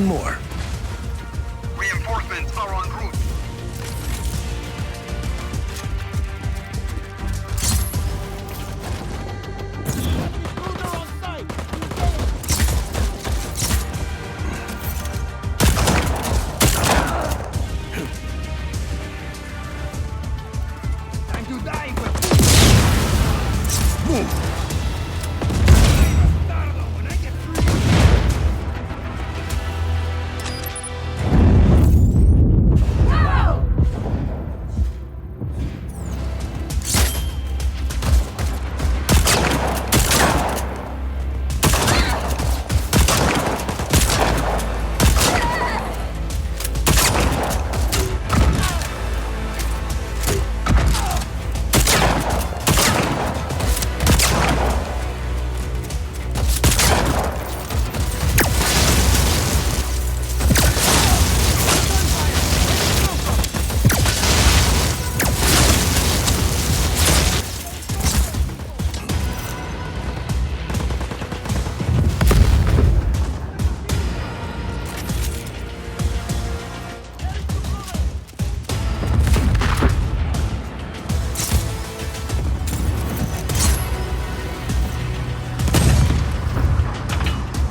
Nothing more. Reinforcements are en route. Time to die, Move! when I get free.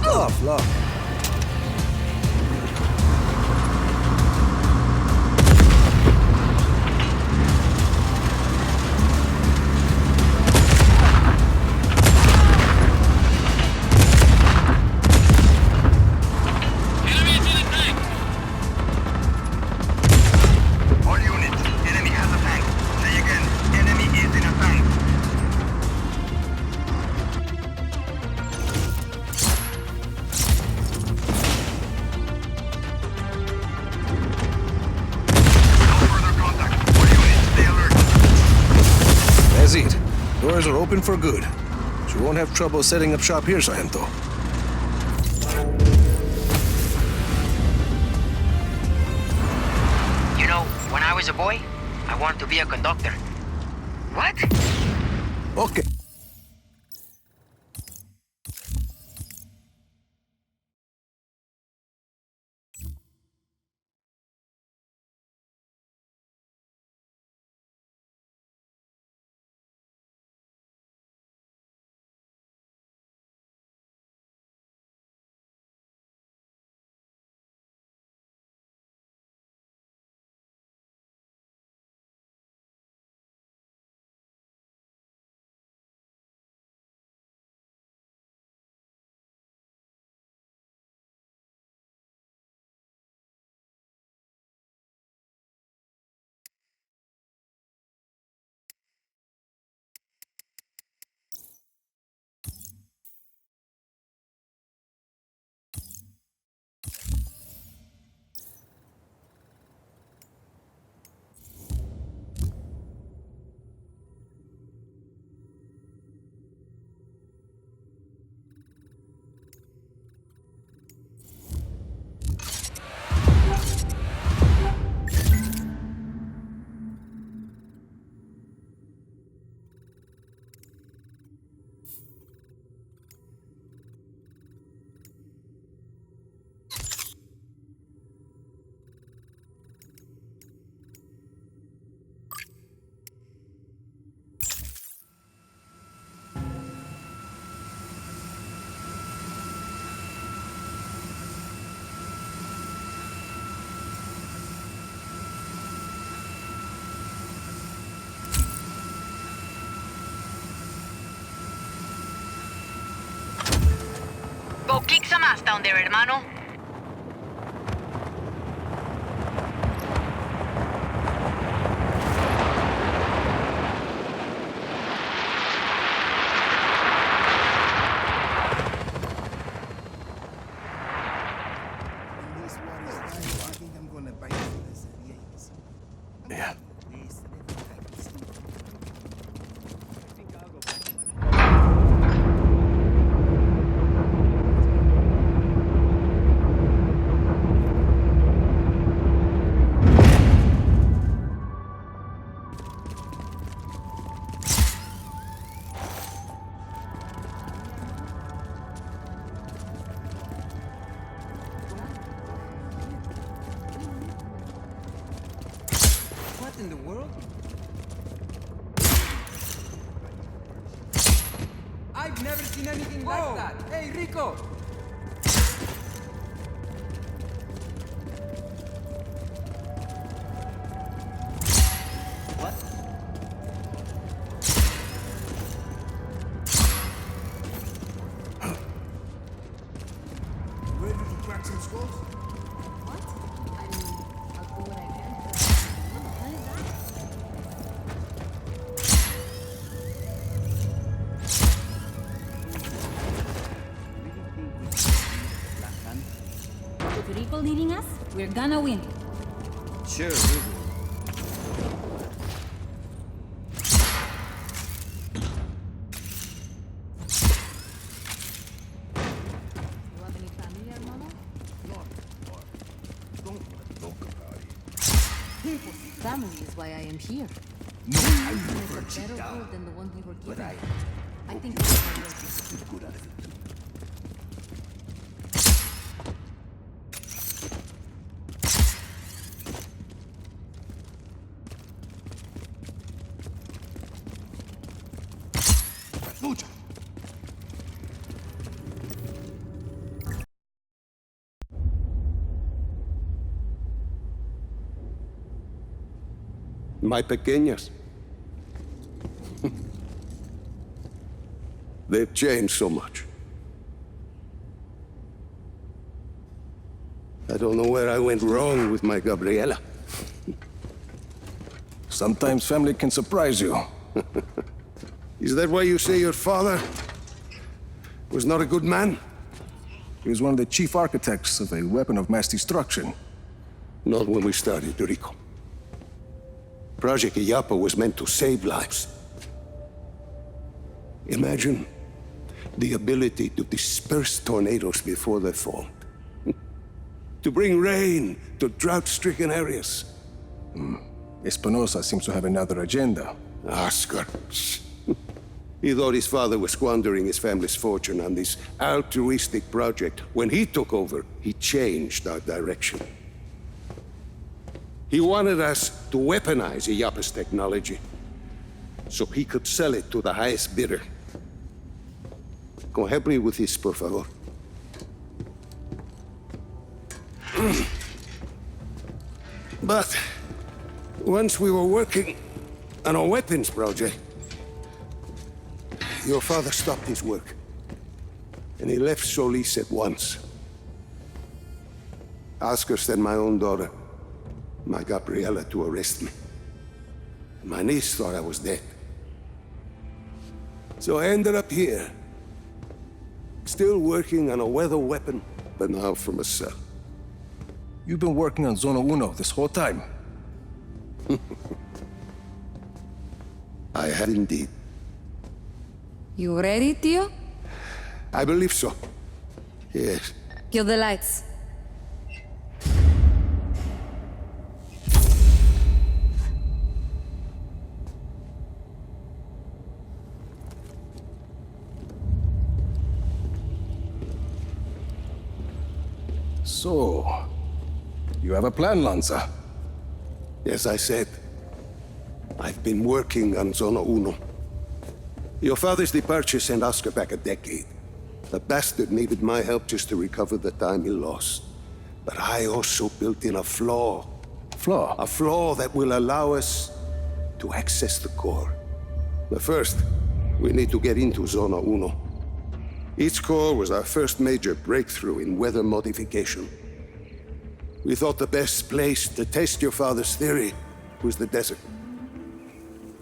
Tough luck. All units, enemy has a tank. Say again, enemy is in a tank. No further contact. All units, stay alert. That's it. Doors are open for good. You won't have trouble setting up shop here, Sargento. You know, when I was a boy, I wanted to be a conductor. What? Okay. Go kick some ass down there, hermano. Yeah. in the world? I've never seen anything like that. Hey, Rico! What? Ready to crack some skulls? What? I mean, I'll do what I can. What the hell is that? With Rico leading us, we're gonna win. Sure, we will. You have any family, hermano? Family is why I am here. No, It's a better world than the one we were given. I think that's good at it. Lucha! My pequeñas. They've changed so much. I don't know where I went wrong with my Gabriela. Sometimes family can surprise you. Is that why you say your father was not a good man? He was one of the chief architects of a weapon of mass destruction. Not when we started, Rico. Project Iyapa was meant to save lives. Imagine the ability to disperse tornadoes before they fall. To bring rain to drought-stricken areas. Espinosa seems to have another agenda. Oscar. He thought his father was squandering his family's fortune on this altruistic project. When he took over, he changed our direction. He wanted us to weaponize Iyapa's technology so he could sell it to the highest bidder. Go help me with this, por favor. But once we were working on a weapons project, your father stopped his work, and he left Solis at once. Oscar sent my own daughter, my Gabriela, to arrest me. My niece thought I was dead. So I ended up here, still working on a weather weapon, but now from a cell. You've been working on Zona Uno this whole time. I had indeed. You ready, Tio? I believe so. Yes. Kill the lights. So, you have a plan, Lanza. Yes, I said. I've been working on Zona Uno. Your father's departure sent Oscar back a decade. The bastard needed my help just to recover the time he lost. But I also built in a flaw. Flaw? A flaw that will allow us to access the core. But first, we need to get into Zona Uno. Its core was our first major breakthrough in weather modification. We thought the best place to test your father's theory was the desert.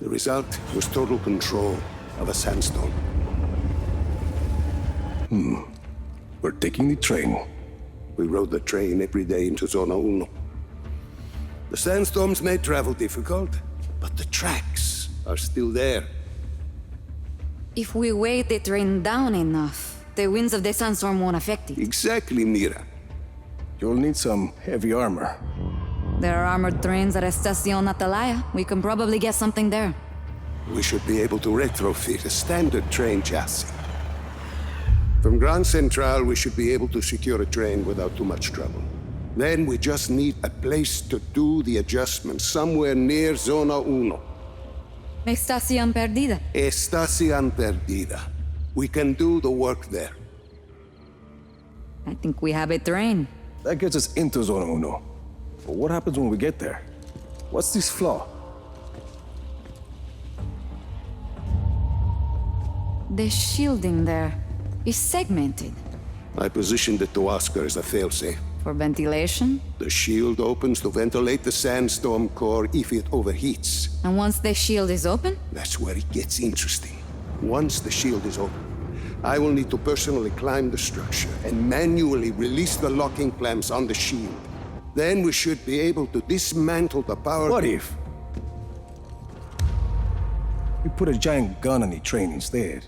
The result was total control of a sandstorm. We're taking the train. We rode the train every day into Zona Uno. The sandstorms made travel difficult, but the tracks are still there. If we weight the train down enough, the winds of the sandstorm won't affect it. Exactly, Mira. You'll need some heavy armor. There are armored trains at Estacion Atalaya. We can probably get something there. We should be able to retrofit a standard train chassis. From Grand Central, we should be able to secure a train without too much trouble. Then we just need a place to do the adjustments, somewhere near Zona Uno. Estación perdida. Estación perdida. We can do the work there. I think we have it trained. That gets us into Zona Uno. But what happens when we get there? What's this flaw? The shielding there is segmented. I positioned it to Oscar as a failsafe. For ventilation? The shield opens to ventilate the sandstorm core if it overheats. And once the shield is open? That's where it gets interesting. Once the shield is open, I will need to personally climb the structure and manually release the locking clamps on the shield. Then we should be able to dismantle the power... What if we put a giant gun on the train instead?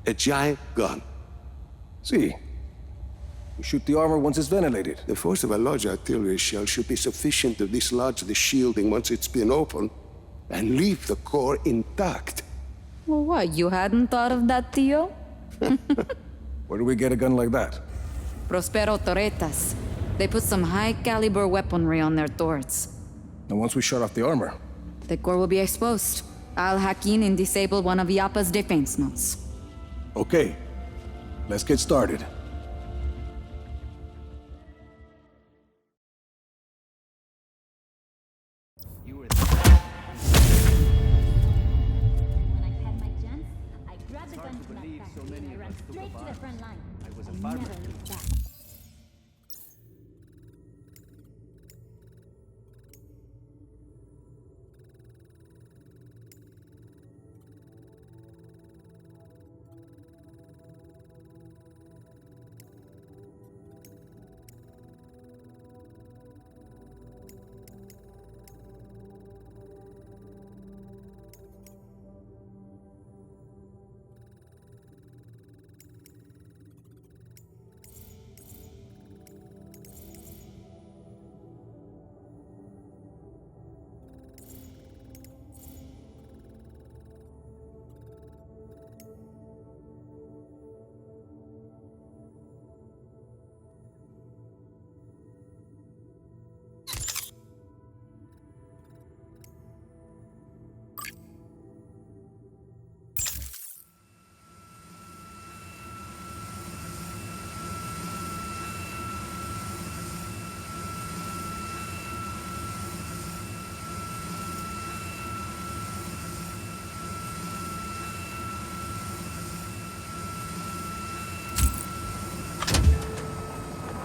A giant gun. See, we shoot the armor once it's ventilated. The force of a large artillery shell should be sufficient to dislodge the shielding once it's been opened and leave the core intact. Well, what, you hadn't thought of that, Tio? Where do we get a gun like that? Prospero Torretas. They put some high-caliber weaponry on their turrets. And once we shut off the armor, The core will be exposed. I'll hack in and disable one of Yappa's defense nodes. okay, let's get started. When I had my chance, I grabbed the gun from that factory and I ran straight to the front line. I never looked back.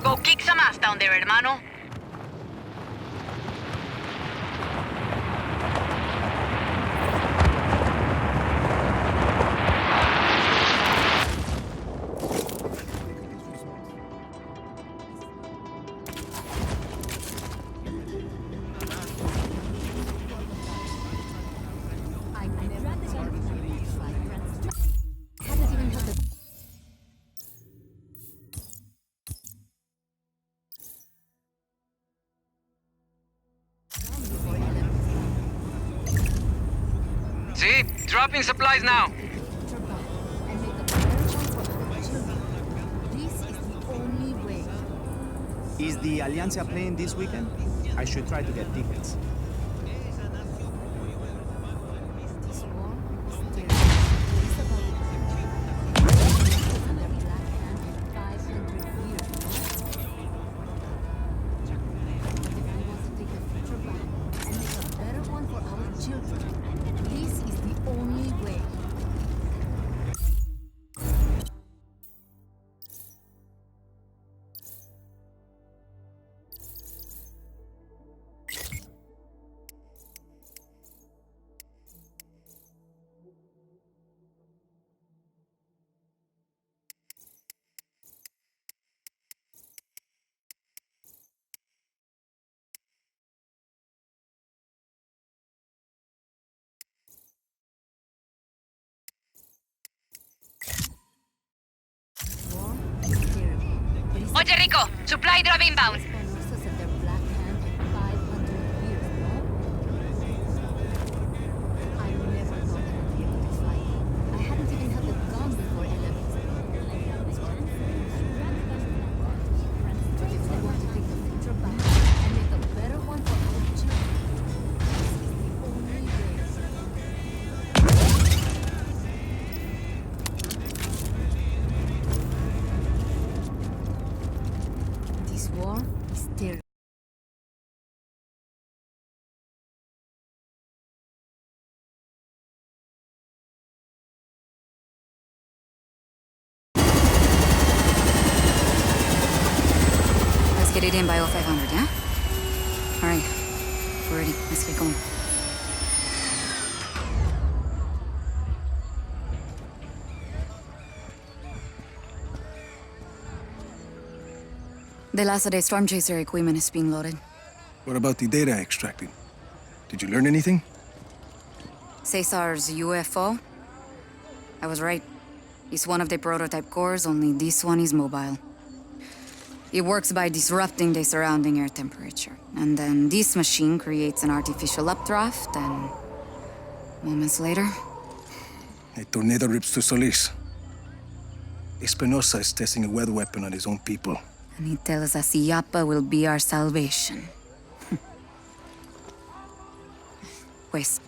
Go kick some ass down there, hermano. I grabbed the gun from that factory and I ran straight. Hadn't even held the See? Dropping supplies now. and make a better one for our children. This is the only way. Is the Alianza playing this weekend? I should try to get tickets. This war is terrible. It's about the country. Under Black Hand in 500 years. But if we want to take the future back and make a better one for our children, this is the only way. War is terrible. But it's Oye, Rico, supply drop inbound. Espanosa's at their Black Hand in 500 years, no? I never thought I would be able to fight. I hadn't even had the gun before 11. But if they want to Get it in by 0500, yeah? Alright. We're ready. Let's get going. The last of the Storm Chaser equipment is being loaded. What about the data extracted? Did you learn anything? Cesar's UFO? I was right. It's one of the prototype cores, only this one is mobile. It works by disrupting the surrounding air temperature. And then this machine creates an artificial updraft, and moments later... A tornado rips through Solis. Espinosa is testing a weather weapon on his own people. And he tells us Iapa will be our salvation. Pues,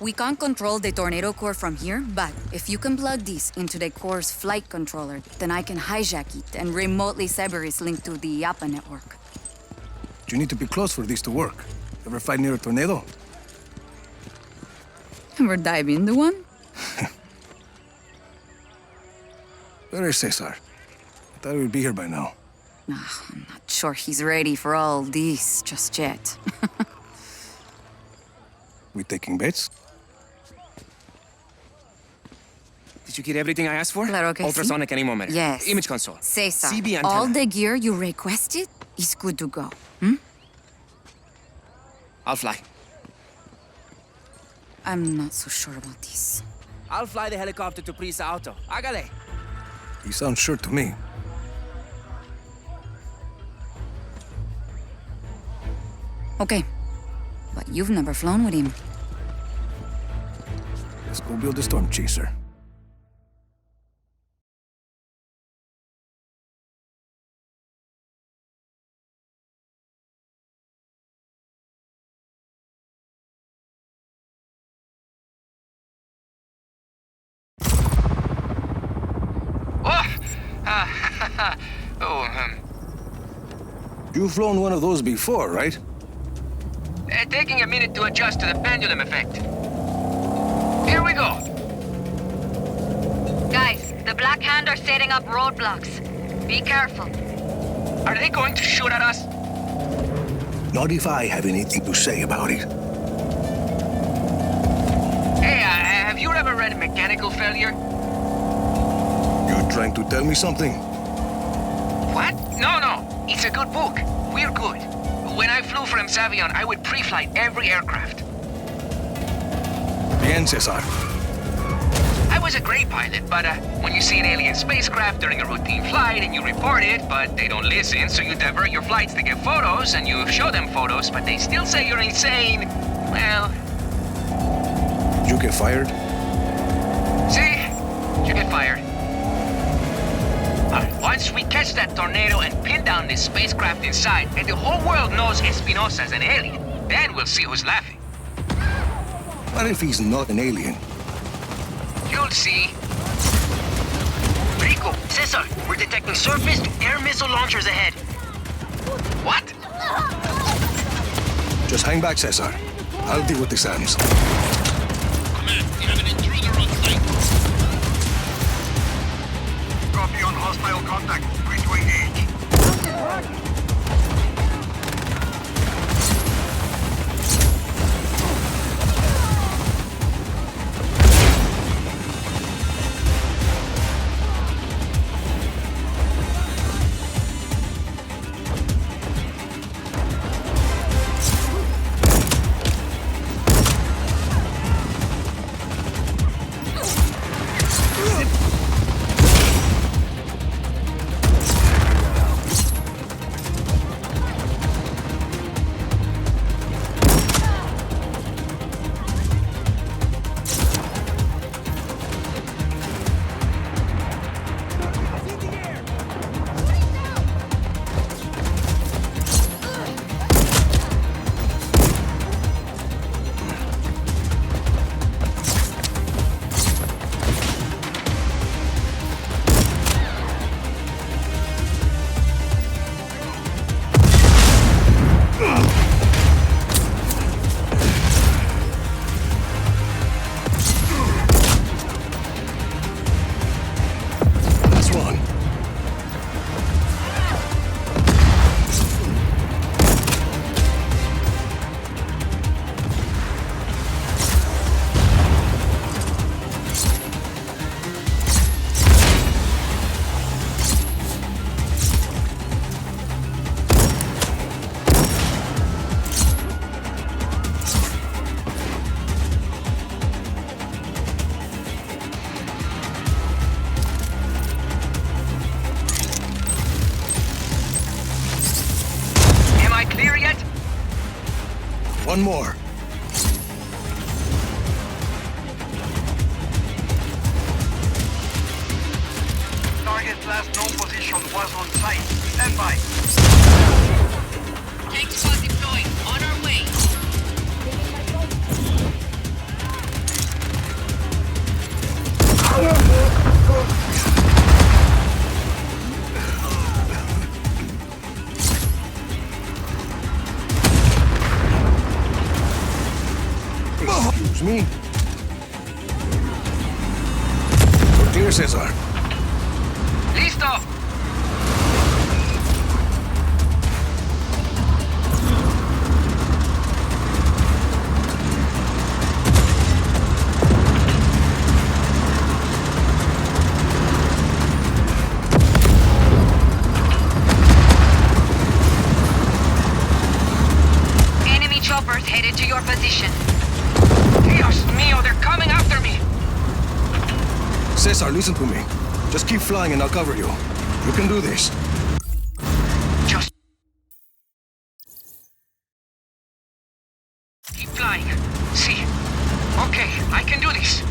we can't control the tornado core from here, but if you can plug this into the core's flight controller, then I can hijack it and remotely sever its link to the Iapa network. You need to be close for this to work. Ever fight near a tornado? Ever dive into one? Where is Cesar? I thought he would be here by now. I'm not sure he's ready for all this just yet. We taking bets? Did you get everything I asked for? Claro que Ultrasonic anemometer. Yes. Image console. Cesar, CB antenna. all the gear you requested is good to go. I'll fly. I'm not so sure about this. I'll fly the helicopter to Prisa Auto. Hágale. He sounds sure to me. Okay. But you've never flown with him. Let's go build a storm chaser. You've flown one of those before, right? Taking a minute to adjust to the pendulum effect. Here we go. Guys, the Black Hand are setting up roadblocks. Be careful. Are they going to shoot at us? Not if I have anything to say about it. Hey, have you ever read Mechanical Failure? You trying to tell me something? What? No. It's a good book. We're good. When I flew from Savion, I would pre-flight every aircraft. Bien, Cesar. I was a great pilot, but when you see an alien spacecraft during a routine flight and you report it, but they don't listen, so you divert your flights to get photos, and you show them photos, but they still say you're insane, well... You get fired? See? You get fired. Once we catch that tornado and pin down this spacecraft inside, and the whole world knows Espinosa's an alien, then we'll see who's laughing. What if he's not an alien? You'll see. Rico, Cesar, we're detecting surface to air missile launchers ahead. What? Just hang back, Cesar. I'll deal with the SAMs. Command, we have an intruder on site. Copy on hostile contact. Free to engage. One more. Target's last known position was on site. Stand by. Tank squad deployed. On our way. Excuse me. You're clear, Cesar. Listo! Enemy choppers headed to your position. Dios mío, they're coming after me! Cesar, listen to me. Just keep flying and I'll cover you. You can do this. Just keep flying. See. Okay, I can do this.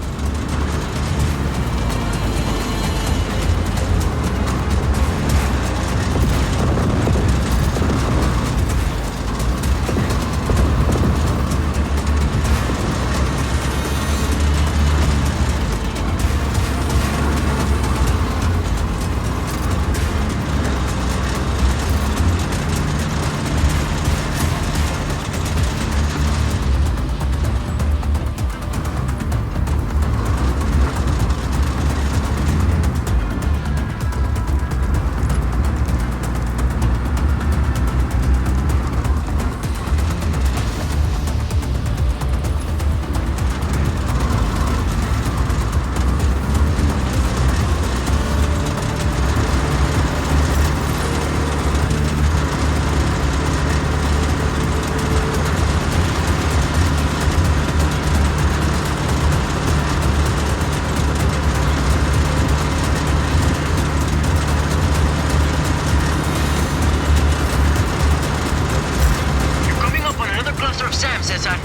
You're coming up on another cluster of SAM, Cesar.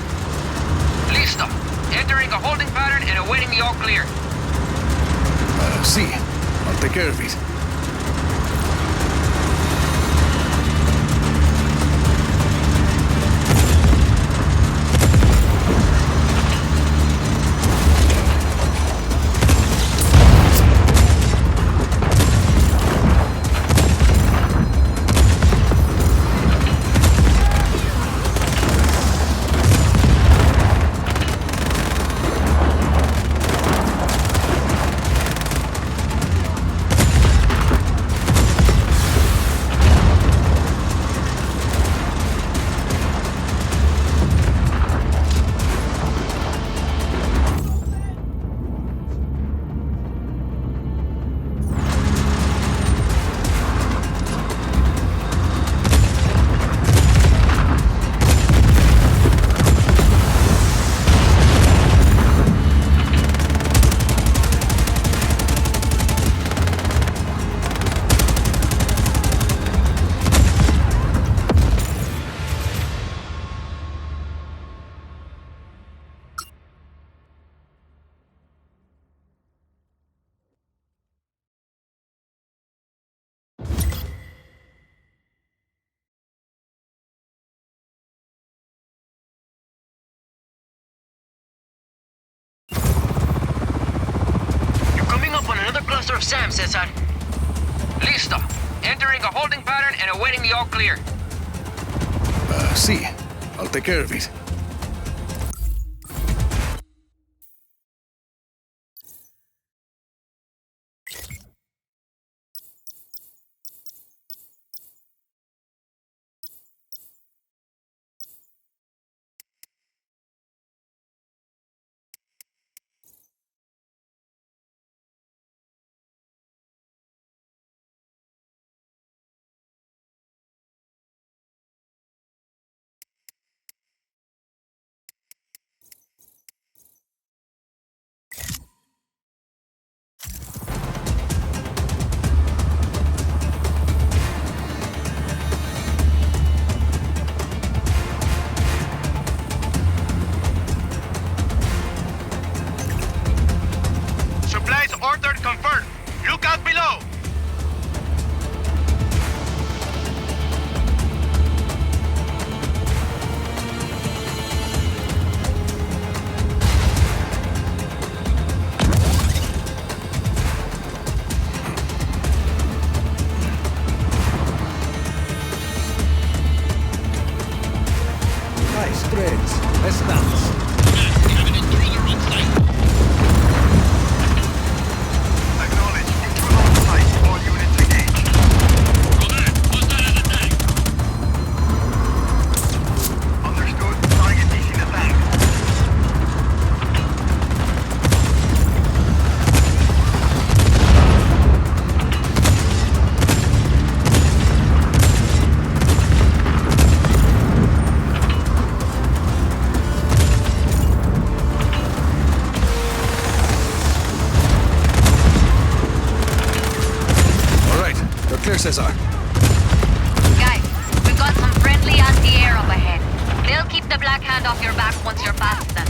Listo. Entering a holding pattern and awaiting the all clear. See. I'll take care of it. You're coming up on another cluster of SAM, Cesar. Listo. Entering a holding pattern and awaiting the all clear. See. I'll take care of it. clear, Cesar. Guys, we've got some friendly anti-air up ahead. They'll keep the Black Hand off your back once you're past them.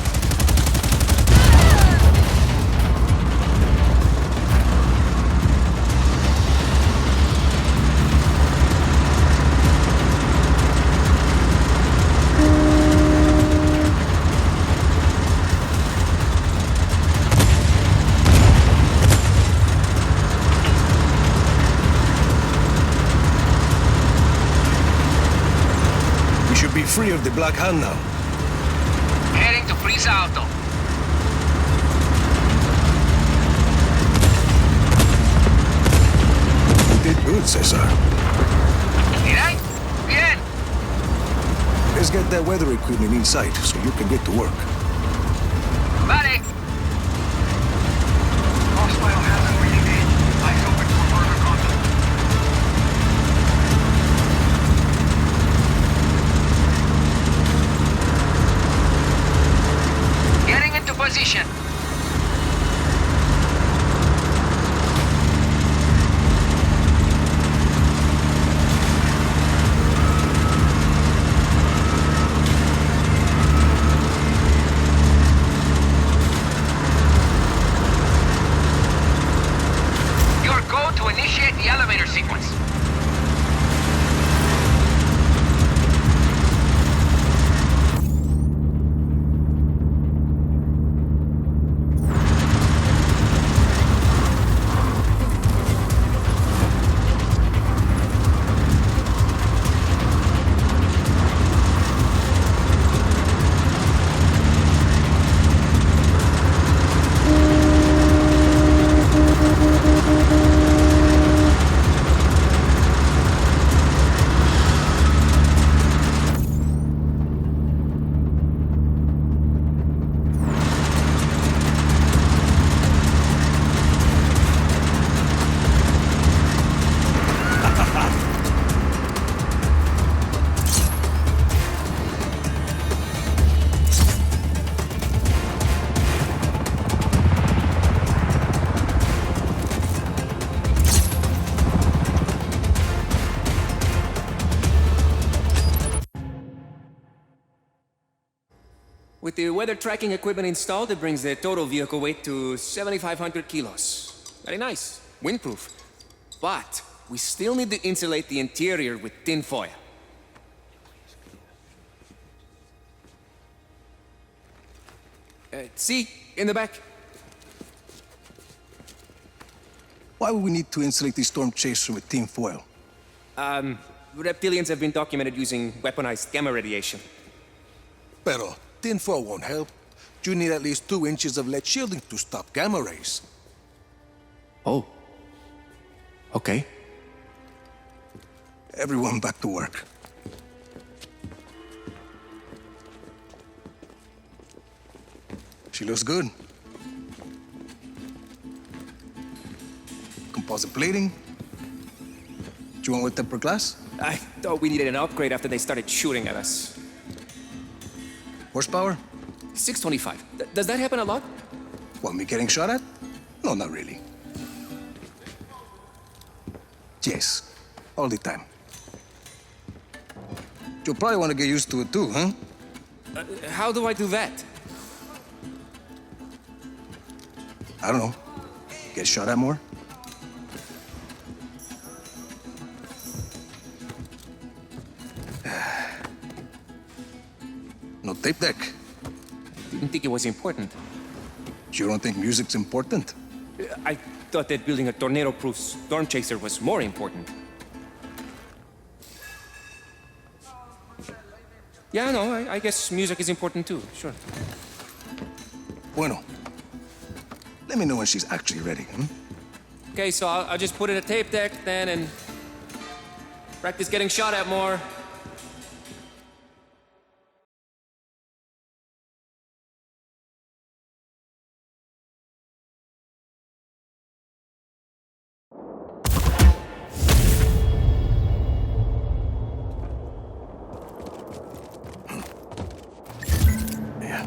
We should be free of the Black Hand now. Heading to Prisa Auto. You did good, Cesar. Did I? Bien. Let's get that weather equipment inside so you can get to work. Vale. Hostile hasn't re-engaged. Eyes open for further contact. Getting into position. Your go to initiate the elevator sequence. With the weather tracking equipment installed, it brings the total vehicle weight to 7,500 kilos. Very nice. Windproof. But we still need to insulate the interior with tin foil. See? In the back. Why would we need to insulate the storm chaser with tin foil? Reptilians have been documented using weaponized gamma radiation. Pero tin foil won't help. You need at least 2 inches of lead shielding to stop gamma rays. Oh. Okay. Everyone back to work. She looks good. Composite plating. Do you want with tempered glass? I thought we needed an upgrade after they started shooting at us. Horsepower? 625. Does that happen a lot? Want me getting shot at? No, not really. Yes, all the time. You'll probably want to get used to it too, huh? How do I do that? I don't know. Get shot at more? No tape deck. Didn't think it was important. You don't think music's important? I thought that building a tornado-proof storm chaser was more important. Yeah, no, I guess music is important too, sure. Bueno. Let me know when she's actually ready, hmm? Okay, so I'll just put in a tape deck then and practice getting shot at more. Yeah.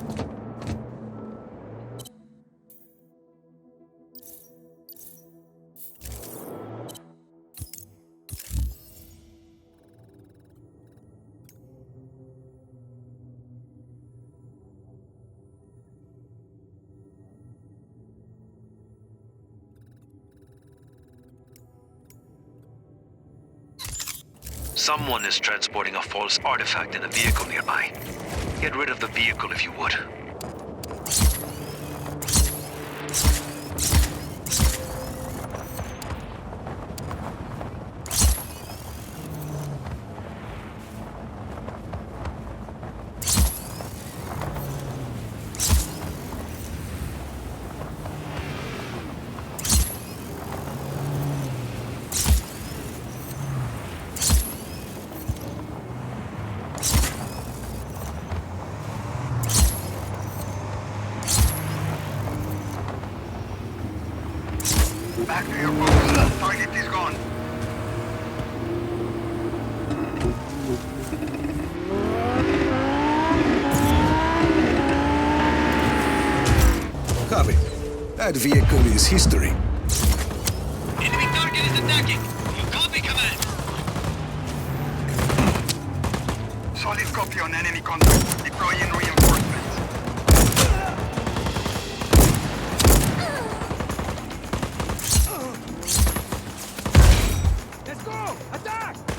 Someone is transporting a false artifact in a vehicle nearby. Get rid of the vehicle if you would. Back to your post. Target is gone. Copy. That vehicle is history. Enemy target is attacking. Copy, command. Solid copy on enemy contact. Deploying reinforcements. Let's go! Attack!